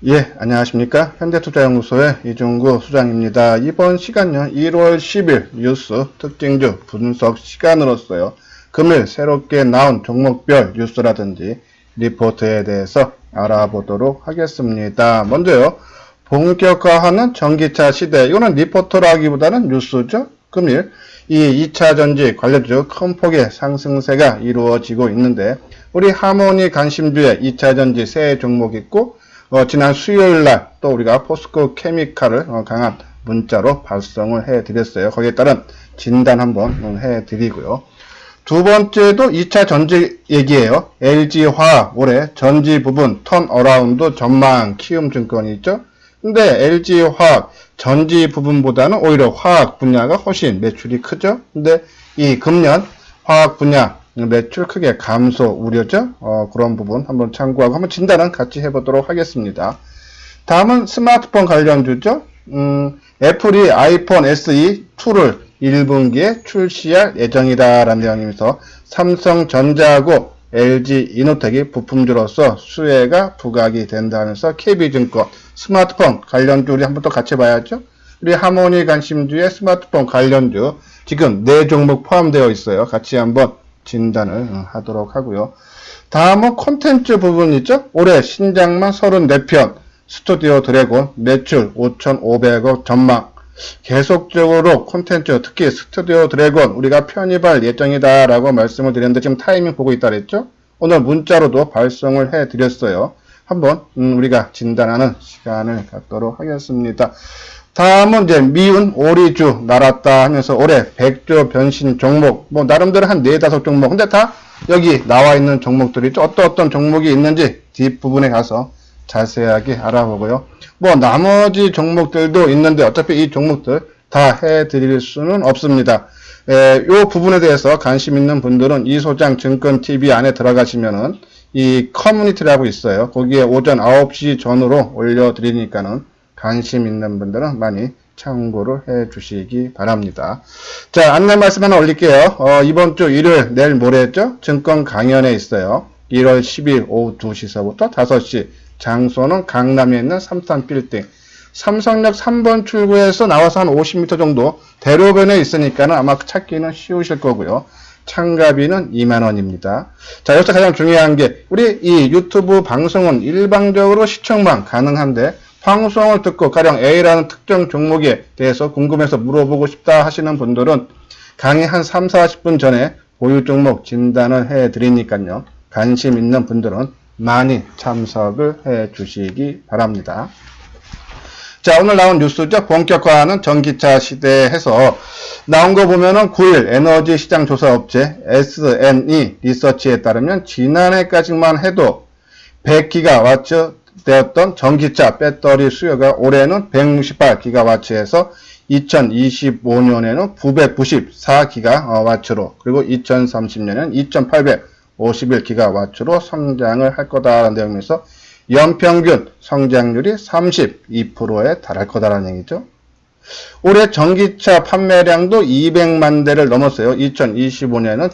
예, 안녕하십니까. 현대투자연구소의 이종구 수장입니다. 이번 시간요, 1월 10일 뉴스 특징주 분석 시간으로서요, 금일 새롭게 나온 종목별 뉴스라든지 리포트에 대해서 알아보도록 하겠습니다. 먼저요, 본격화하는 전기차 시대. 이거는 리포트라기보다는 뉴스죠. 금일 이 2차 전지 관련주 큰 폭의 상승세가 이루어지고 있는데, 우리 하모니 관심주에 2차 전지 세 종목 있고, 지난 수요일날 또 우리가 포스코 케미칼을 강한 문자로 발송을 해드렸어요. 거기에 따른 진단 한번 해드리고요. 두 번째도 2차 전지 얘기예요. LG화학 올해 전지 부분 턴어라운드 전망 키움증권이 있죠. 근데 LG화학 전지 부분보다는 오히려 화학 분야가 훨씬 매출이 크죠. 근데 이 금년 화학 분야 매출 크게 감소 우려죠. 그런 부분 한번 참고하고 한번 진단은 같이 해보도록 하겠습니다. 다음은 스마트폰 관련주죠. 애플이 아이폰 SE 2를 1분기에 출시할 예정이다라는 내용이면서 삼성전자하고 LG이노텍이 부품주로서 수혜가 부각이 된다면서 KB증권 스마트폰 관련주 우리 한번 또 같이 봐야죠. 우리 하모니 관심주의 스마트폰 관련주 지금 4종목 포함되어 있어요. 같이 한번 진단을 하도록 하고요. 다음은 콘텐츠 부분 있죠. 올해 신작만 34편 스튜디오 드래곤 매출 5,500억 전망. 계속적으로 콘텐츠 특히 스튜디오 드래곤 우리가 편입할 예정이다 라고 말씀을 드렸는데 지금 타이밍 보고 있다 그랬죠. 오늘 문자로도 발송을 해 드렸어요. 한번 우리가 진단하는 시간을 갖도록 하겠습니다. 다음은 이제 미운 오리주 날았다 하면서 올해 100조 변신 종목 뭐 나름대로 한 4-5종목 근데 다 여기 나와 있는 종목들이죠. 어떤 종목이 있는지 뒷부분에 가서 자세하게 알아보고요. 뭐 나머지 종목들도 있는데 어차피 이 종목들 다 해드릴 수는 없습니다. 요 부분에 대해서 관심 있는 분들은 이소장 증권TV 안에 들어가시면은 이 커뮤니티라고 있어요. 거기에 오전 9시 전후로 올려드리니까는 관심 있는 분들은 많이 참고를 해 주시기 바랍니다. 자, 안내 말씀 하나 올릴게요. 이번 주 일요일, 내일 모레죠? 증권 강연에 있어요. 1월 10일 오후 2시서부터 5시. 장소는 강남에 있는 삼산빌딩. 삼성역 3번 출구에서 나와서 한 50m 정도 대로변에 있으니까는 아마 찾기는 쉬우실 거고요. 참가비는 2만원입니다. 자, 여기서 가장 중요한 게 우리 이 유튜브 방송은 일방적으로 시청만 가능한데 방송을 듣고 가령 A라는 특정 종목에 대해서 궁금해서 물어보고 싶다 하시는 분들은 강의 한 3-40분 전에 보유 종목 진단을 해 드리니까요. 관심 있는 분들은 많이 참석을 해 주시기 바랍니다. 자, 오늘 나온 뉴스죠. 본격화하는 전기차 시대에 해서 나온 거 보면은 9일 에너지 시장 조사 업체 SNE 리서치에 따르면 지난해까지만 해도 100기가와트 되었던 전기차 배터리 수요가 올해는 168기가와트에서 2025년에는 994기가와트로 그리고 2030년에는 2851기가와트로 성장을 할 거다라는 내용에서 연평균 성장률이 32%에 달할 거다라는 얘기죠. 올해 전기차 판매량도 200만 대를 넘었어요. 2025년에는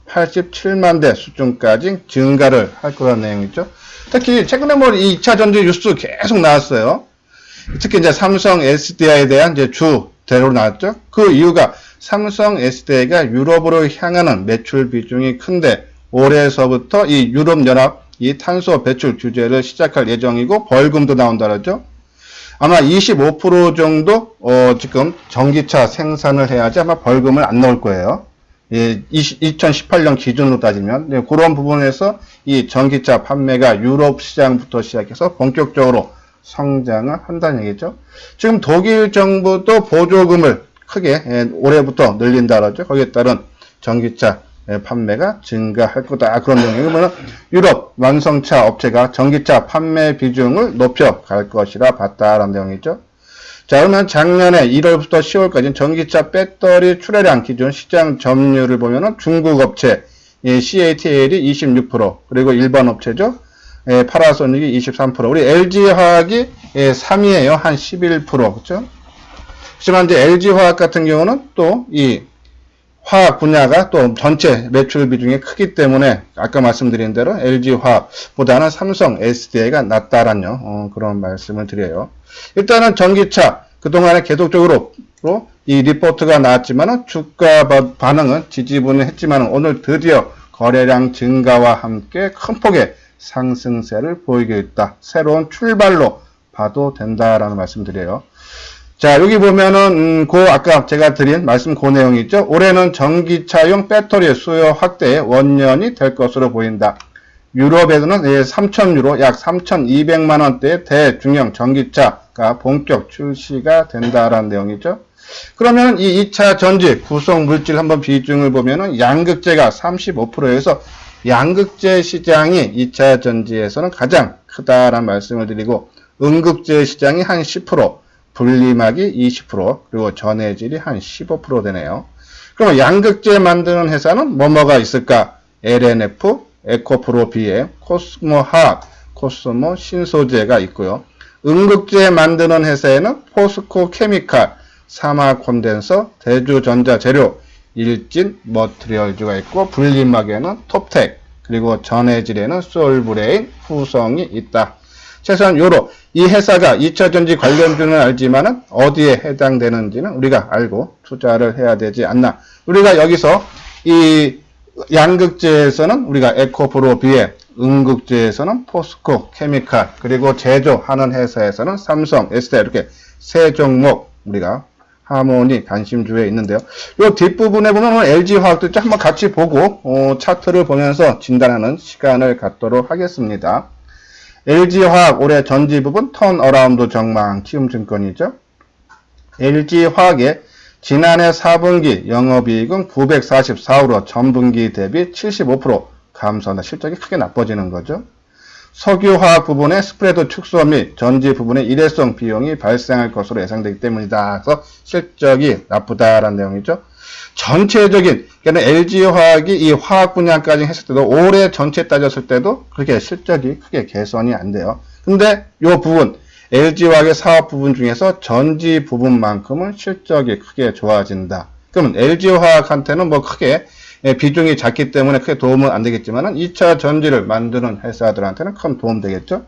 1087만 대 수준까지 증가를 할 거라는 내용이죠. 특히 최근에 뭐 2차 전지 뉴스 계속 나왔어요. 특히 이제 삼성 SDI에 대한 이제 주대로 나왔죠. 그 이유가 삼성 SDI가 유럽으로 향하는 매출 비중이 큰데 올해서부터 이 유럽연합 이 탄소 배출 규제를 시작할 예정이고 벌금도 나온다 그러죠. 아마 25% 정도 지금 전기차 생산을 해야지 아마 벌금을 안 넣을 거예요. 2018년 기준으로 따지면 그런 부분에서 이 전기차 판매가 유럽 시장부터 시작해서 본격적으로 성장을 한다는 얘기죠. 지금 독일 정부도 보조금을 크게 올해부터 늘린다 그러죠. 거기에 따른 전기차 판매가 증가할 거다 그런 내용이에요. 그러면 유럽 완성차 업체가 전기차 판매 비중을 높여갈 것이라 봤다라는 내용이죠. 자, 그러면 작년에 1월부터 10월까지 전기차 배터리 출하량 기준 시장 점유율을 보면은 중국 업체 CATL이 26%, 그리고 일반 업체죠. 파나소닉이 23%, 우리 LG화학이 3위에요. 한 11%, 그렇죠? 하지만 이제 LG화학 같은 경우는 또 이 화학 분야가 또 전체 매출 비중이 크기 때문에 아까 말씀드린 대로 LG화학보다는 삼성 SDI가 낫다라는 그런 말씀을 드려요. 일단은 전기차 그동안에 계속적으로 이 리포트가 나왔지만 주가 반응은 지지부진했지만 오늘 드디어 거래량 증가와 함께 큰 폭의 상승세를 보이고 있다. 새로운 출발로 봐도 된다라는 말씀드려요. 자, 여기 보면은 아까 제가 드린 말씀 그 내용이죠. 올해는 전기차용 배터리 수요 확대의 원년이 될 것으로 보인다. 유럽에서는 3,000유로 약 3,200만 원대의 대중형 전기차가 본격 출시가 된다라는 내용이죠. 그러면 이 2차 전지 구성 물질 한번 비중을 보면은 양극재가 35%에서 양극재 시장이 2차 전지에서는 가장 크다라는 말씀을 드리고 음극재 시장이 한 10%, 분리막이 20%, 그리고 전해질이 한 15% 되네요. 그럼 양극재 만드는 회사는 뭐가 있을까? LNF, 에코프로 BM, 코스모화학, 코스모 신소재가 있고요. 음극재 만드는 회사에는 포스코 케미칼, 사마콘덴서, 대주전자재료, 일진 머트리얼즈가 있고 분리막에는 톱텍, 그리고 전해질에는 솔브레인, 후성이 있다. 최소한 이 회사가 2차전지 관련주는 알지만은 어디에 해당되는지는 우리가 알고 투자를 해야 되지 않나. 우리가 여기서 이 양극재에서는 우리가 에코프로 BM, 음극재에서는 포스코 케미칼, 그리고 제조하는 회사에서는 삼성, SDI 이렇게 세 종목 우리가 하모니 관심주에 있는데요. 이 뒷부분에 보면 LG화학도 한번 같이 보고 차트를 보면서 진단하는 시간을 갖도록 하겠습니다. LG화학 올해 전지 부분 턴어라운드 전망 키움증권이죠. LG화학의 지난해 4분기 영업이익은 944으로 전분기 대비 75% 감소한다. 실적이 크게 나빠지는 거죠. 석유화학 부분의 스프레드 축소 및 전지 부분의 일회성 비용이 발생할 것으로 예상되기 때문이다. 그래서 실적이 나쁘다라는 내용이죠. 전체적인, 그러니까 LG화학이 이 화학 분야까지 했을 때도 올해 전체 따졌을 때도 그렇게 실적이 크게 개선이 안 돼요. 근데 이 부분, LG화학의 사업 부분 중에서 전지 부분만큼은 실적이 크게 좋아진다. 그러면 LG화학한테는 크게 비중이 작기 때문에 크게 도움은 안 되겠지만 2차 전지를 만드는 회사들한테는 큰 도움 되겠죠.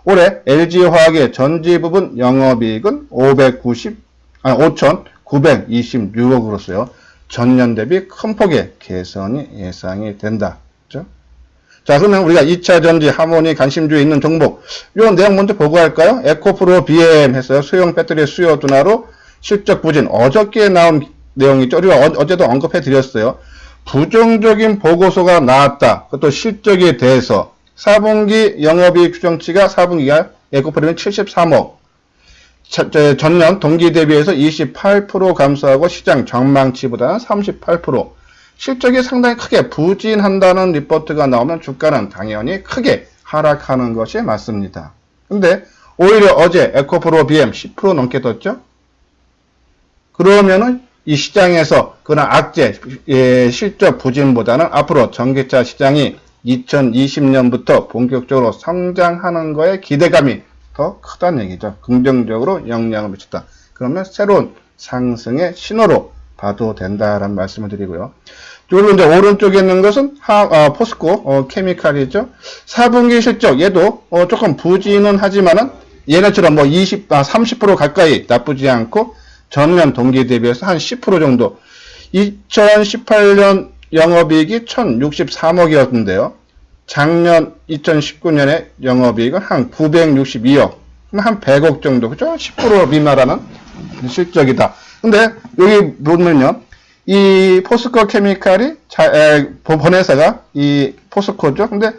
올해 LG화학의 전지 부분 영업이익은 5,926억으로서요. 전년 대비 큰 폭의 개선이 예상이 된다. 그렇죠? 자, 그러면 우리가 2차 전지 하모니 관심주에 있는 종목, 이 내용 먼저 보고 할까요? 에코프로 BM 해서 소형 배터리 수요 둔화로 실적 부진, 어저께 나온 내용이죠. 우리가 어제도 언급해 드렸어요. 부정적인 보고서가 나왔다. 그것도 실적에 대해서 4분기 영업이익 추정치가 4분기가 에코프로는 73억. 전년 동기 대비해서 28% 감소하고 시장 전망치보다는 38%. 실적이 상당히 크게 부진한다는 리포트가 나오면 주가는 당연히 크게 하락하는 것이 맞습니다. 근데 오히려 어제 에코프로 BM 10% 넘게 떴죠? 그러면은 이 시장에서 그런 악재, 실적 부진보다는 앞으로 전기차 시장이 2020년부터 본격적으로 성장하는 거에 기대감이 더 크다는 얘기죠. 긍정적으로 영향을 미쳤다. 그러면 새로운 상승의 신호로 봐도 된다라는 말씀을 드리고요. 그리고 이제 오른쪽에 있는 것은 포스코 케미칼이죠. 4분기 실적 얘도 조금 부진은 하지만은 얘네처럼 30% 가까이 나쁘지 않고 전년 동기 대비해서 한 10% 정도. 2018년 영업이익이 1,063억이었는데요. 작년 2019년에 영업이익은 한 962억, 한 100억 정도, 그죠? 10% 미만하는 실적이다. 근데 여기 보면요, 이 포스코 케미칼이 본회사가 이 포스코죠. 근데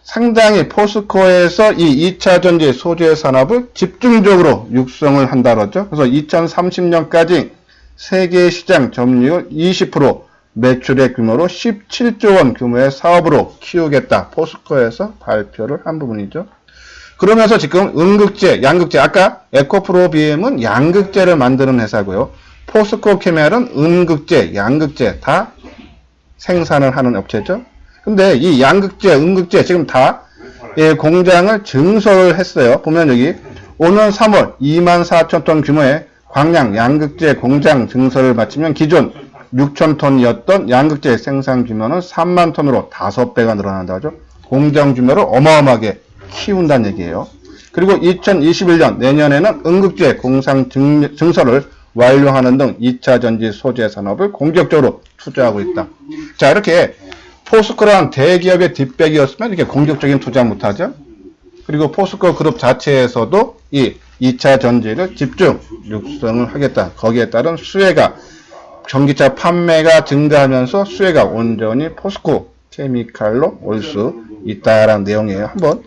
상당히 포스코에서 이 2차 전지 소재 산업을 집중적으로 육성을 한다 그러죠. 그래서 2030년까지 세계 시장 점유율 20%, 매출의 규모로 17조 원 규모의 사업으로 키우겠다. 포스코에서 발표를 한 부분이죠. 그러면서 지금 음극재, 양극재, 아까 에코프로 BM은 양극재를 만드는 회사고요. 포스코 케미칼은 음극재, 양극재 다 생산을 하는 업체죠. 근데 이 양극재, 음극재 지금 다 공장을 증설을 했어요. 보면 여기 오는 3월 24,000톤 규모의 광양 양극재 공장 증설을 마치면 기존 6,000톤이었던 양극재 생산 규모는 3만 톤으로 5배가 늘어난다 하죠. 공정 규모를 어마어마하게 키운다는 얘기예요. 그리고 2021년 내년에는 음극재 공상 증설을 완료하는 등 2차 전지 소재 산업을 공격적으로 투자하고 있다. 자, 이렇게 포스코랑 대기업의 뒷백이었으면 이렇게 공격적인 투자 못하죠. 그리고 포스코 그룹 자체에서도 이 2차 전지를 집중 육성을 하겠다. 거기에 따른 수혜가 전기차 판매가 증가하면서 수혜가 온전히 포스코 케미칼로 올 수 있다라는 내용이에요. 한번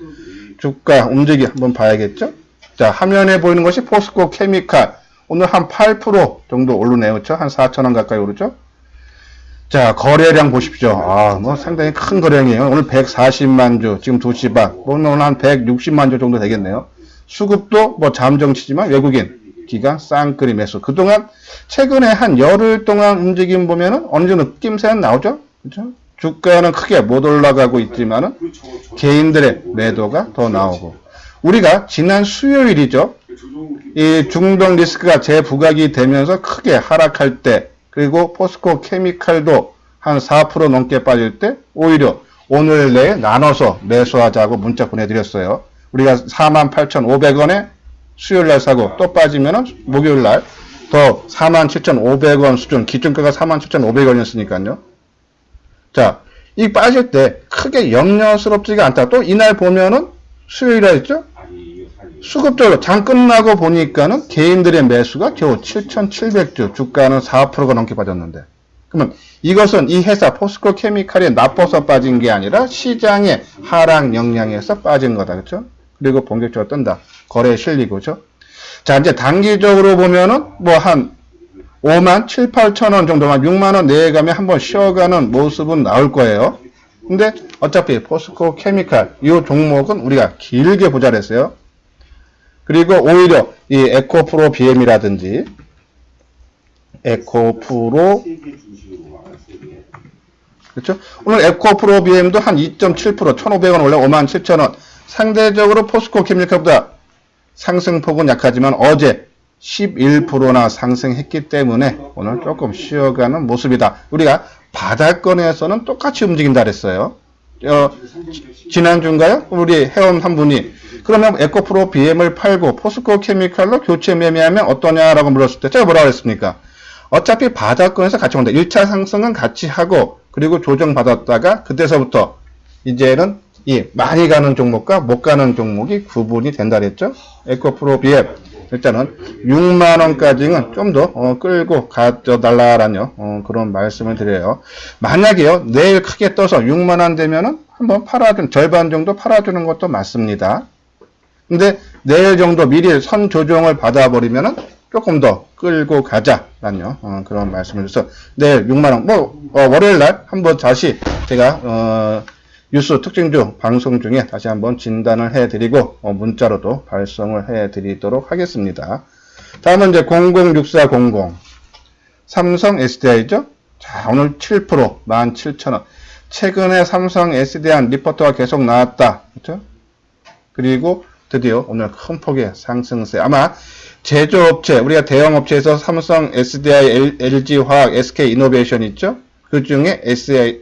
주가 움직이 한번 봐야겠죠. 자, 화면에 보이는 것이 포스코 케미칼. 오늘 한 8% 정도 오르네요. 그렇죠? 한 4,000원 가까이 오르죠? 자, 거래량 보십시오. 뭐 상당히 큰 거래량이에요. 오늘 140만 주, 지금 2시 반. 오늘 한 160만 주 정도 되겠네요. 수급도 뭐 잠정치지만 외국인 기관 쌍끌이 매수. 그동안 최근에 한 열흘 동안 움직임 보면은 어느 정도 느낌새는 나오죠? 그렇죠? 주가는 크게 못 올라가고 있지만은 개인들의 매도가 더 나오고. 우리가 지난 수요일이죠. 이 중동 리스크가 재부각이 되면서 크게 하락할 때, 그리고 포스코 케미칼도 한 4% 넘게 빠질 때 오히려 오늘 내에 나눠서 매수하자고 문자 보내드렸어요. 우리가 48,500원에 수요일날 사고 또 빠지면은 목요일날 더 47,500원 수준, 기준가가 47,500원이었으니까요. 자, 이 빠질 때 크게 염려스럽지가 않다. 또 이날 보면은 수요일날 했죠? 수급적으로 장 끝나고 보니까는 개인들의 매수가 겨우 7,700주, 주가는 4%가 넘게 빠졌는데. 그러면 이것은 이 회사 포스코 케미칼이 나빠서 빠진 게 아니라 시장의 하락 영향에서 빠진 거다. 그렇죠? 그리고 본격적으로 뜬다. 거래에 실리고, 그죠? 자, 이제 단기적으로 보면은 뭐 한 5만 7, 8천 원 정도만 6만 원 내에 가면 한번 쉬어가는 모습은 나올 거예요. 근데 어차피 포스코 케미칼 이 종목은 우리가 길게 보자 그랬어요. 그리고 오히려 이 에코프로 BM이라든지 에코프로, 그렇죠? 오늘 에코프로 BM도 한 2.7%, 1,500원 원래 57,000원. 상대적으로 포스코 케미칼보다 상승폭은 약하지만 어제 11%나 상승했기 때문에 오늘 조금 쉬어가는 모습이다. 우리가 바닥권에서는 똑같이 움직인다 그랬어요. 지난주인가요? 우리 회원 한 분이 그러면 에코프로 BM을 팔고 포스코 케미칼로 교체 매매하면 어떠냐라고 물었을 때 제가 뭐라고 했습니까? 어차피 바닥권에서 같이 온다. 1차 상승은 같이 하고 그리고 조정받았다가 그때서부터 이제는 이 많이 가는 종목과 못 가는 종목이 구분이 된다 그랬죠? 에코프로 BM 일단은 6만원까지는 좀 더 끌고 가져달라라는 그런 말씀을 드려요. 만약에요 내일 크게 떠서 6만원 되면은 한번 팔아준 절반 정도 팔아주는 것도 맞습니다. 근데 내일 정도 미리 선 조정을 받아버리면은 조금 더 끌고 가자라는 그런 말씀을 드려서 내일 6만원 월요일날 한번 다시 제가 뉴스 특징주 방송 중에 다시 한번 진단을 해드리고 문자로도 발송을 해드리도록 하겠습니다. 다음은 이제 006400 삼성 SDI죠. 자, 오늘 7% 17,000원. 최근에 삼성 SDI 리포트가 계속 나왔다. 그렇죠? 그리고 드디어 오늘 큰 폭의 상승세. 아마 제조업체, 우리가 대형업체에서 삼성 SDI, LG화학, SK이노베이션 있죠? 그 중에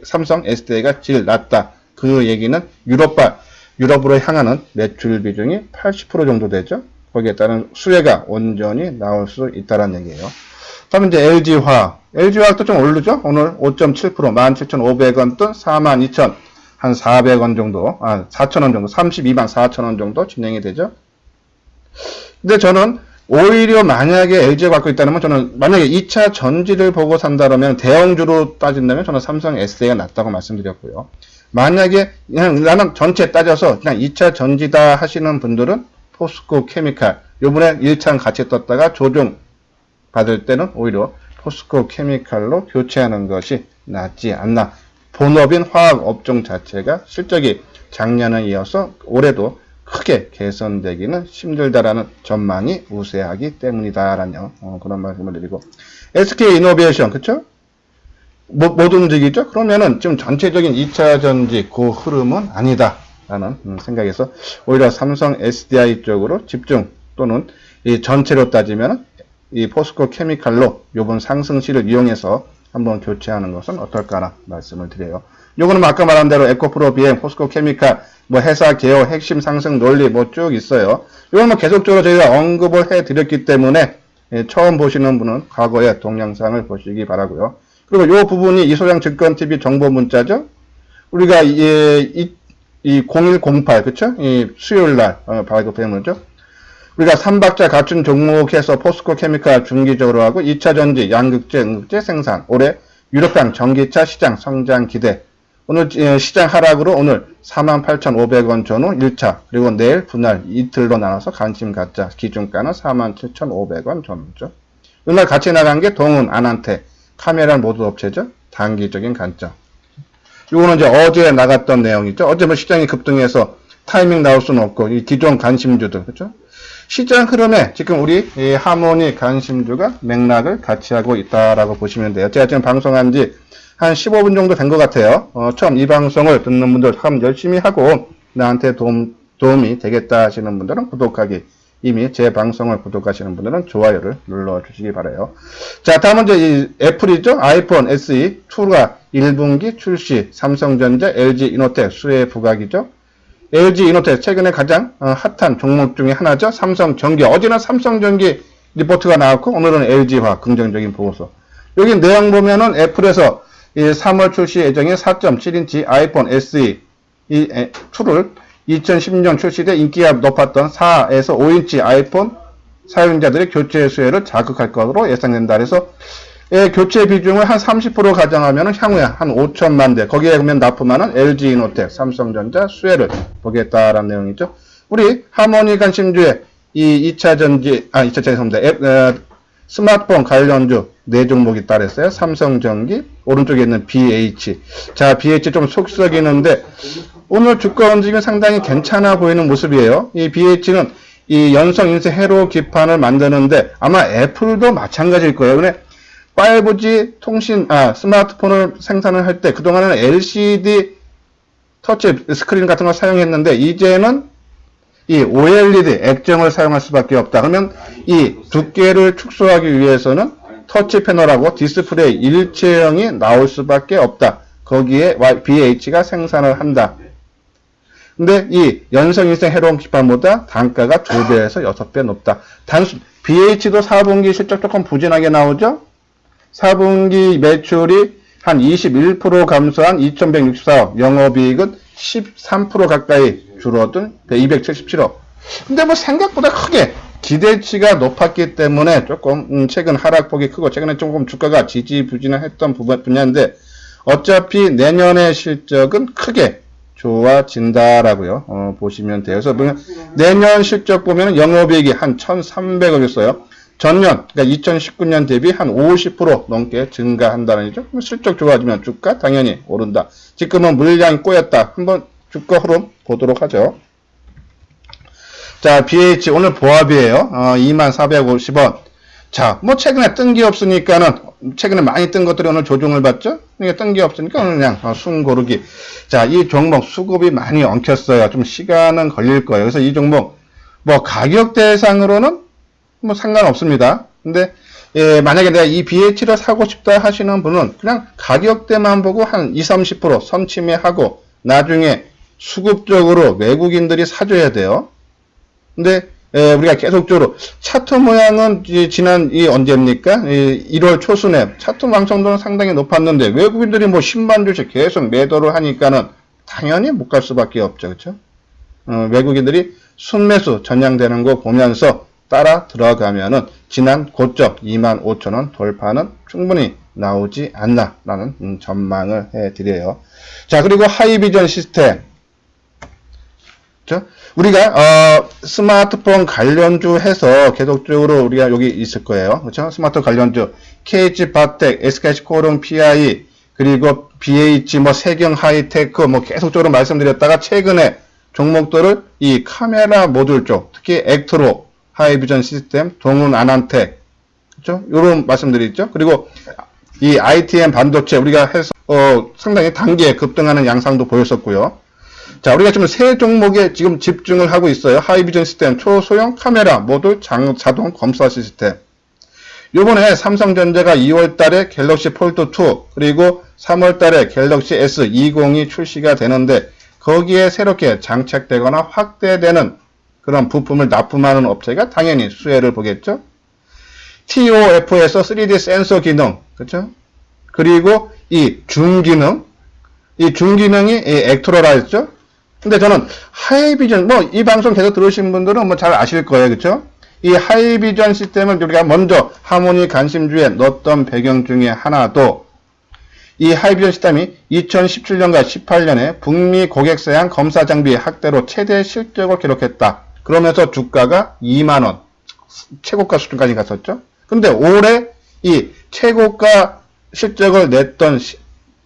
삼성 SDI가 제일 낮다. 그 얘기는 유럽으로 향하는 매출 비중이 80% 정도 되죠. 거기에 따른 수혜가 온전히 나올 수 있다는 얘기예요. 다음 이제 LG화학도 좀 오르죠. 오늘 5.7% 17,500원 뜬 42,000 한 400원 정도, 4,000원 정도, 32만 4,000원 정도 진행이 되죠. 근데 저는 오히려 만약에 LG가 갖고 있다면 저는 만약에 2차 전지를 보고 산다면 대형주로 따진다면 저는 삼성 SDI가 낫다고 말씀드렸고요. 만약에 그냥 나는 전체 따져서 그냥 2차 전지다 하시는 분들은 포스코 케미칼 요번에 1차는 같이 떴다가 조정 받을 때는 오히려 포스코 케미칼로 교체하는 것이 낫지 않나. 본업인 화학 업종 자체가 실적이 작년에 이어서 올해도 크게 개선되기는 힘들다라는 전망이 우세하기 때문이다라는 그런 말씀을 드리고 SK이노베이션 그쵸? 못 움직이죠? 그러면은 좀 전체적인 2차 전지 그 흐름은 아니다 라는 생각에서 오히려 삼성 SDI 쪽으로 집중 또는 이 전체로 따지면 이 포스코 케미칼로 요번 상승시를 이용해서 한번 교체하는 것은 어떨까나 말씀을 드려요. 요거는 뭐 아까 말한 대로 에코프로 비행, 포스코 케미칼, 뭐 회사 개요, 핵심 상승 논리 뭐 쭉 있어요. 이건 뭐 계속적으로 저희가 언급을 해드렸기 때문에 처음 보시는 분은 과거의 동영상을 보시기 바라고요. 그리고 요 부분이 이소장 증권TV 정보 문자죠. 우리가 이 0108 그쵸? 이 수요일날 발급한 거죠. 우리가 3박자 갖춘 종목에서 포스코 케미칼 중기적으로 하고 2차 전지, 양극재, 음극재 생산, 올해 유럽장 전기차 시장 성장 기대. 오늘 시장 하락으로 오늘 48,500원 전후 1차, 그리고 내일 분할 이틀로 나눠서 관심 갖자. 기준가는 47,500원 전후죠. 오늘 같이 나간 게 동훈, 아난테, 카메라 모두 업체죠. 단기적인 관점. 이거는 이제 어제 나갔던 내용이죠. 어제 뭐 시장이 급등해서 타이밍 나올 수는 없고, 이 기존 관심주들, 그렇죠? 시장 흐름에 지금 우리 이 하모니 관심주가 맥락을 같이 하고 있다라고 보시면 돼요. 제가 지금 방송한 지 한 15분 정도 된 것 같아요. 처음 이 방송을 듣는 분들 참 열심히 하고 나한테 도움이 되겠다 하시는 분들은 구독하기, 이미 제 방송을 구독하시는 분들은 좋아요를 눌러주시기 바라요. 자, 다음은 이제 이 애플이죠. 아이폰 SE 2가 1분기 출시, 삼성전자, LG이노텍 수혜 부각이죠. LG이노텍 최근에 가장 핫한 종목 중에 하나죠. 삼성전기. 어제는 삼성전기 리포트가 나왔고 오늘은 LG화 긍정적인 보고서. 여기 내용 보면은 애플에서 이 3월 출시 예정인 4.7인치 아이폰 SE 2를 2010년 출시돼 인기가 높았던 4에서 5인치 아이폰 사용자들의 교체 수혜를 자극할 것으로 예상된다. 그래서 교체 비중을 한 30% 가정하면 향후에 한 5천만 대, 거기에 보면 납품하는 LG이노텍, 삼성전자 수혜를 보겠다라는 내용이죠. 우리 하모니 관심주의 이 2차 전지, 2차 전지입니다. 스마트폰 관련주 4종목이 따랐어요. 삼성전기, 오른쪽에 있는 BH. 자, BH 좀 속썩이는데 오늘 주가 움직임이 상당히 괜찮아 보이는 모습이에요. 이 BH는 이 연성 인쇄 회로 기판을 만드는데 아마 애플도 마찬가지일 거예요. 근데 5G 스마트폰을 생산을 할 때 그동안은 LCD 터치 스크린 같은 걸 사용했는데 이제는 이 OLED 액정을 사용할 수밖에 없다. 그러면 이 두께를 축소하기 위해서는 터치 패널하고 디스플레이 일체형이 나올 수밖에 없다. 거기에 BH가 생산을 한다. 근데 이 연성인쇄 회로용 기판보다 단가가 2배에서 6배 높다. BH도 4분기 실적 조금 부진하게 나오죠? 4분기 매출이 한 21% 감소한 2,164억, 영업이익은 13% 가까이 줄어든 277억. 근데 뭐 생각보다 크게 기대치가 높았기 때문에 조금 최근 하락폭이 크고 최근에 조금 주가가 지지부진했던 분야인데 어차피 내년의 실적은 크게 좋아진다라고요. 보시면 돼요. 그래서 내년 실적 보면 영업이익이 한 1,300억이었어요. 전년, 그러니까 2019년 대비 한 50% 넘게 증가한다는 얘기죠. 실적 좋아지면 주가 당연히 오른다. 지금은 물량이 꼬였다. 한번 주가 흐름 보도록 하죠. 자, BH 오늘 보합이에요. 2450원. 자, 뭐 최근에 뜬 게 없으니까는 최근에 많이 뜬 것들이 오늘 조정을 받죠. 그러니까 뜬 게 없으니까 오늘 그냥 순 고르기. 자, 이 종목 수급이 많이 엉켰어요. 좀 시간은 걸릴 거예요. 그래서 이 종목 뭐 가격 대상으로는 뭐 상관없습니다. 근데 만약에 내가 이 BH를 사고 싶다 하시는 분은 그냥 가격대만 보고 한 20-30% 선침해하고 나중에 수급적으로 외국인들이 사줘야 돼요. 근데 우리가 계속적으로 차트 모양은 지난 언제입니까? 1월 초순에 차트 완성도는 상당히 높았는데 외국인들이 뭐 10만 주씩 계속 매도를 하니까는 당연히 못 갈 수밖에 없죠. 그렇죠? 외국인들이 순매수 전향되는 거 보면서 따라 들어가면은 지난 고점 25,000원 돌파는 충분히 나오지 않나라는 전망을 해드려요. 자, 그리고 하이비전 시스템. 그렇죠? 우리가 스마트폰 관련주 해서 계속적으로 우리가 여기 있을 거예요. 그렇죠? 스마트폰 관련주 KG바텍, SK하이닉스, PI, 그리고 BH, 뭐 세경 하이테크 뭐 계속적으로 말씀드렸다가 최근에 종목들을 이 카메라 모듈 쪽, 특히 액트로, 하이비전 시스템, 동훈 아난텍, 그렇죠? 요런 말씀드렸죠. 그리고 이 ITM 반도체 우리가 해서 상당히 단기에 급등하는 양상도 보였었고요. 자, 우리가 지금 세 종목에 지금 집중을 하고 있어요. 하이비전 시스템, 초소형 카메라 모듈 자동 검사 시스템. 요번에 삼성전자가 2월 달에 갤럭시 폴드 2 그리고 3월 달에 갤럭시 S20이 출시가 되는데 거기에 새롭게 장착되거나 확대되는 그런 부품을 납품하는 업체가 당연히 수혜를 보겠죠. TOF에서 3D 센서 기능, 그렇죠? 그리고 이 중기능이 액트로라 했죠. 근데 저는 하이비전, 이 방송 계속 들으신 분들은 잘 아실 거예요, 그렇죠? 이 하이비전 시스템을 우리가 먼저 하모니 관심주에 넣었던 배경 중에 하나도 이 하이비전 시스템이 2017년과 18년에 북미 고객사양 검사 장비 확대로 최대 실적을 기록했다. 그러면서 주가가 2만원, 최고가 수준까지 갔었죠. 근데 올해 이 최고가 실적을 냈던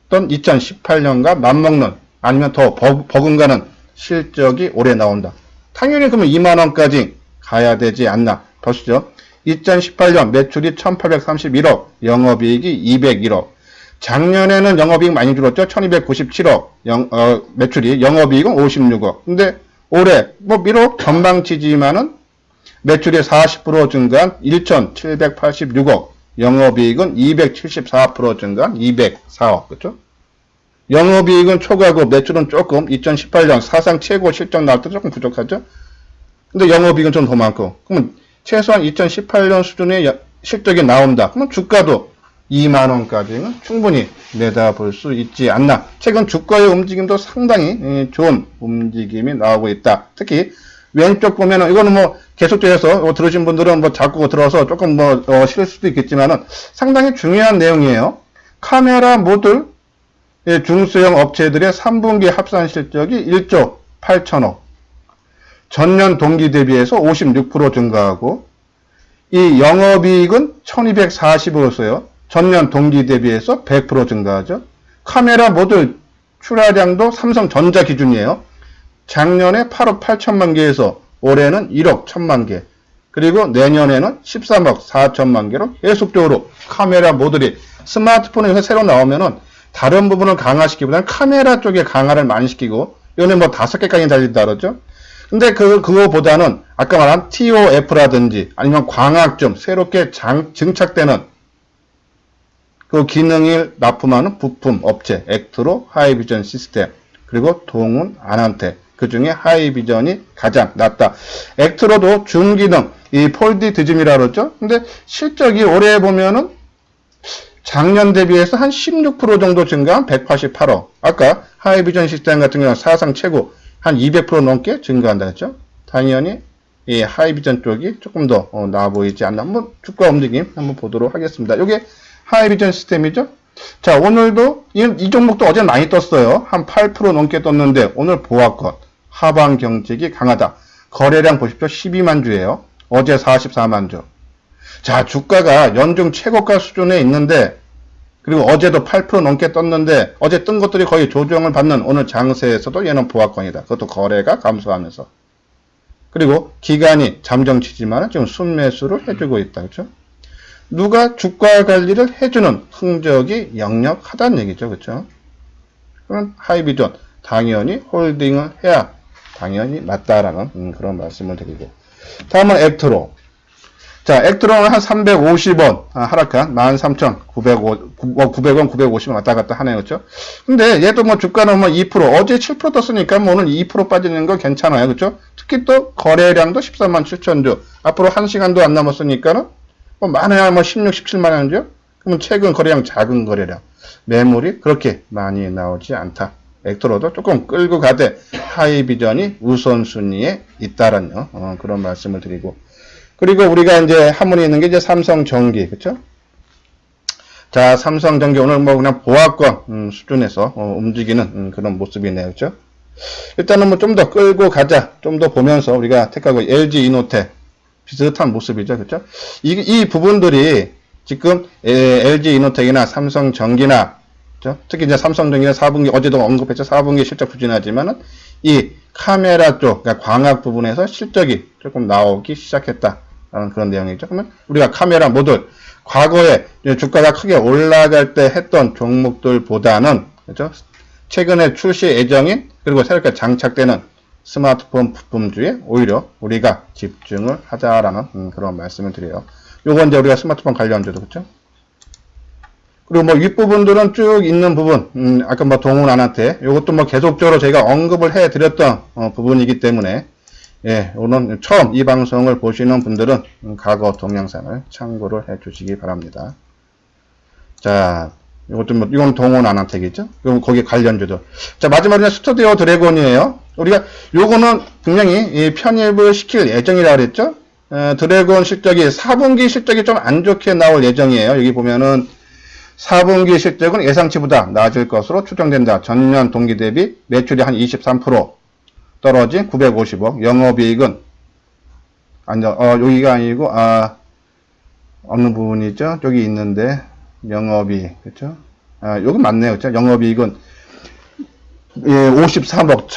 2018년과 맞먹는 아니면 더 버금가는 실적이 올해 나온다. 당연히 그러면 2만원까지 가야 되지 않나. 보시죠. 2018년 매출이 1831억, 영업이익이 201억. 작년에는 영업이익 많이 줄었죠. 1297억, 매출이, 영업이익은 56억. 근데 올해, 비록 전망치지만은 매출이 40% 증가한 1786억, 영업이익은 274% 증가한 204억. 그쵸? 영업이익은 초과고 매출은 조금 2018년 사상 최고 실적 나올 때 조금 부족하죠? 근데 영업이익은 좀 더 많고. 그러면 최소한 2018년 수준의 실적이 나온다. 그러면 주가도 2만원까지는 충분히 내다볼 수 있지 않나. 최근 주가의 움직임도 상당히 좋은 움직임이 나오고 있다. 특히 왼쪽 보면은 이거는 계속해서 들으신 분들은 자꾸 들어서 조금 싫을 수도 있겠지만은 상당히 중요한 내용이에요. 카메라 모듈 중소형 업체들의 3분기 합산 실적이 1조 8천억. 전년 동기 대비해서 56% 증가하고 이 영업이익은 1240억이었어요. 전년 동기 대비해서 100% 증가하죠. 카메라 모듈 출하량도 삼성전자 기준이에요. 작년에 8억 8천만 개에서 올해는 1억 1천만 개. 그리고 내년에는 13억 4천만 개로 계속적으로 카메라 모듈이 스마트폰에서 새로 나오면은 다른 부분을 강화시키기보다는 카메라 쪽에 강화를 많이 시키고 이거는 5개까지 달린다 그러죠. 근데 그거보다는 아까 말한 TOF라든지 아니면 광학점 새롭게 증착되는 그 기능을 납품하는 부품 업체 액트로 하이비전 시스템 그리고 동훈 아난테 그 중에 하이비전이 가장 낫다. 액트로도 중기능 이 폴드 디즘이라 그러죠. 근데 실적이 올해 보면은 작년 대비해서 한 16% 정도 증가한 188억. 아까 하이비전 시스템 같은 경우는 사상 최고 한 200% 넘게 증가한다 했죠. 당연히 이 하이비전 쪽이 조금 더 나아 보이지 않나. 한번 주가 움직임 한번 보도록 하겠습니다. 이게 하이비전 시스템이죠. 자, 오늘도 이 종목도 어제 많이 떴어요. 한 8% 넘게 떴는데 오늘 보합권 하방 경직이 강하다. 거래량 보십시오. 12만 주예요. 어제 44만 주. 자, 주가가 연중 최고가 수준에 있는데 그리고 어제도 8% 넘게 떴는데 어제 뜬 것들이 거의 조정을 받는 오늘 장세에서도 얘는 보합권이다. 그것도 거래가 감소하면서. 그리고 기간이 잠정치지만 지금 순매수를 해주고 있다. 그렇죠? 누가 주가 관리를 해주는 흔적이 역력하다는 얘기죠. 그렇죠? 그럼 하이비전 당연히 홀딩을 해야 당연히 맞다라는 그런 말씀을 드리고. 다음은 액트로. 자, 액트로는 한 350원 하락한 13,900원, 950원 왔다 갔다 하네요. 그렇죠? 근데 얘도 주가는 2%, 어제 7% 떴으니까 오늘 2% 빠지는 거 괜찮아요. 그렇죠? 특히 또 거래량도 14만 7천 주. 앞으로 1시간도 안 남았으니까는 많아야 16, 17만 원 주. 그러면 최근 거래량 작은 거래량. 매물이 그렇게 많이 나오지 않다. 액트로도 조금 끌고 가되 하이비전이 우선순위에 있다라는 그런 말씀을 드리고. 그리고 우리가 이제 한문에 있는 게 이제 삼성전기, 그쵸? 자, 삼성전기 오늘 그냥 보합권 수준에서 움직이는 그런 모습이네요, 그쵸? 일단은 좀 더 끌고 가자, 좀 더 보면서 우리가 택하고 LG 이노텍 비슷한 모습이죠, 그쵸? 이 부분들이 지금 LG 이노텍이나 삼성전기나, 그쵸? 특히 이제 삼성전기는 4분기 어제도 언급했죠, 4분기 실적 부진하지만은 이 카메라 쪽, 그러니까 광학 부분에서 실적이 조금 나오기 시작했다. 라는 그런 내용이죠. 그러면 우리가 카메라 모듈, 과거에 주가가 크게 올라갈 때 했던 종목들보다는, 그죠? 최근에 출시 예정인, 그리고 새롭게 장착되는 스마트폰 부품주에 오히려 우리가 집중을 하자라는 그런 말씀을 드려요. 요건 이제 우리가 스마트폰 관련주도, 그쵸? 그리고 뭐 윗부분들은 쭉 있는 부분, 아까 뭐 동훈안한테 요것도 뭐 계속적으로 저희가 언급을 해드렸던 부분이기 때문에, 예, 오늘 처음 이 방송을 보시는 분들은 과거 동영상을 참고를 해 주시기 바랍니다. 자, 이것도 뭐, 이건 동훈안한테겠죠? 그럼 거기 관련주도. 자, 마지막으로 스튜디오 드래곤이에요. 우리가 요거는 분명히 편입을 시킬 예정이라고 그랬죠? 드래곤 실적이 4분기 실적이 좀 안 좋게 나올 예정이에요. 여기 보면은 4분기 실적은 예상치보다 낮을 것으로 추정된다. 전년 동기 대비 매출이 한 23% 떨어진 950억, 영업이익은 여기가 아니고 없는 부분이죠. 저기 있는데 영업이익, 그렇죠? 여기 맞네요, 그렇죠? 영업이익은 53억,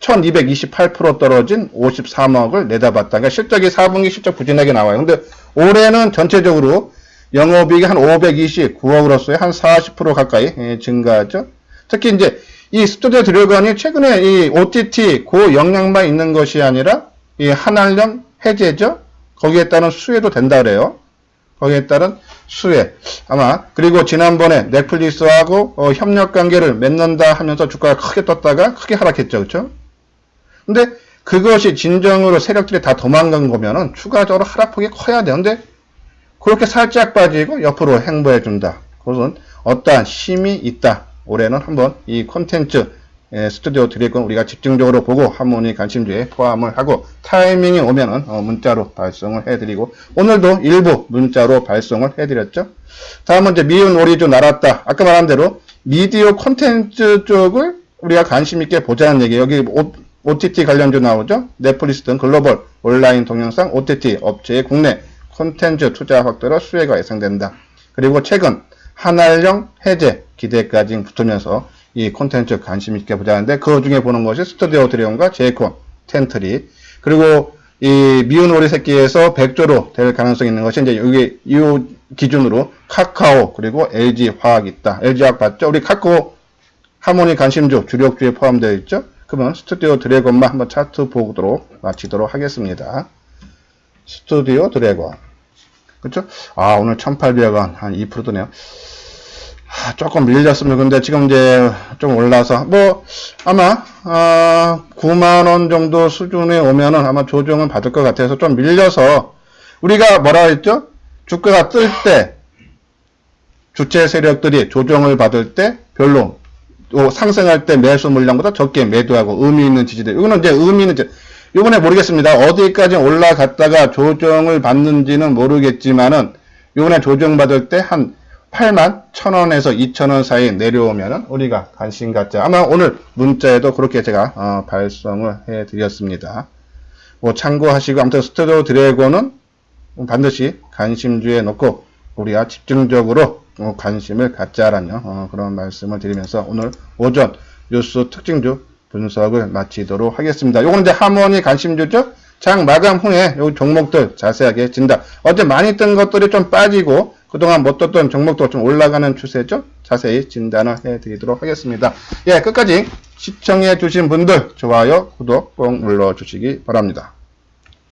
1228% 떨어진 53억을 내다봤다. 그러니까 실적이 4분기 실적 부진하게 나와요. 근데 올해는 전체적으로 영업이익이 한 529억으로서의 한 40% 가까이 증가하죠. 특히 이제 이 스튜디오 드래곤이 최근에 이 OTT 고영향만 있는 것이 아니라 이 한알령 해제죠. 거기에 따른 수혜도 된다 그래요. 거기에 따른 수혜. 아마 그리고 지난번에 넷플릭스하고 협력 관계를 맺는다 하면서 주가가 크게 떴다가 크게 하락했죠. 그렇죠? 근데 그것이 진정으로 세력들이 다 도망간 거면은 추가적으로 하락폭이 커야 되는데 그렇게 살짝 빠지고 옆으로 행보해 준다. 그것은 어떠한 힘이 있다. 올해는 한번 이 콘텐츠 스튜디오 드래곤 우리가 집중적으로 보고 하모니 관심주에 포함을 하고 타이밍이 오면은 문자로 발송을 해드리고 오늘도 일부 문자로 발송을 해드렸죠. 다음은 이제 미운 오리주 날았다. 아까 말한 대로 미디어 콘텐츠 쪽을 우리가 관심 있게 보자는 얘기예요. 여기 OTT 관련주 나오죠. 넷플릭스 등 글로벌 온라인 동영상 OTT 업체의 국내 콘텐츠 투자 확대로 수혜가 예상된다. 그리고 최근 한알령 해제 기대까지 붙으면서 이 콘텐츠 관심 있게 보자는데 그 중에 보는 것이 스튜디오 드래곤과 제이콘, 텐트리 그리고 이 미운 오리 새끼에서 백조로 될 가능성이 있는 것이 이제 여기 이 기준으로 카카오 그리고 LG화학 있다. LG화학 봤죠? 우리 카카오 하모니 관심주 주력주에 포함되어 있죠? 그러면 스튜디오 드래곤만 한번 차트 보도록 마치도록 하겠습니다. 스튜디오 드래곤. 그렇죠? 오늘 1,800원 한 2% 드네요. 조금 밀렸습니다. 근데 지금 이제 좀 올라서 뭐 아마 9만원 정도 수준에 오면은 아마 조정은 받을 것 같아서 좀 밀려서 우리가 뭐라 했죠? 주가가 뜰 때 주체 세력들이 조정을 받을 때 별로 상승할 때 매수 물량보다 적게 매도하고 의미 있는 지지대. 이거는 이제 의미 있는 이번에 모르겠습니다. 어디까지 올라갔다가 조정을 받는지는 모르겠지만은 이번에 조정 받을 때 한 81,000원에서 2,000원 사이 내려오면은 우리가 관심 갖자. 아마 오늘 문자에도 그렇게 제가 발송을 해 드렸습니다. 뭐 참고하시고 아무튼 스튜디오 드래곤은 반드시 관심주에 놓고 우리가 집중적으로 관심을 갖자라는 그런 말씀을 드리면서 오늘 오전 뉴스 특징주 분석을 마치도록 하겠습니다. 요건 이제 하모니 관심주죠. 장 마감 후에 요 종목들 자세하게 진단. 어제 많이 뜬 것들이 좀 빠지고 그동안 못 떴던 종목도 좀 올라가는 추세죠. 자세히 진단을 해드리도록 하겠습니다. 예, 끝까지 시청해 주신 분들 좋아요, 구독 꼭 눌러주시기 바랍니다.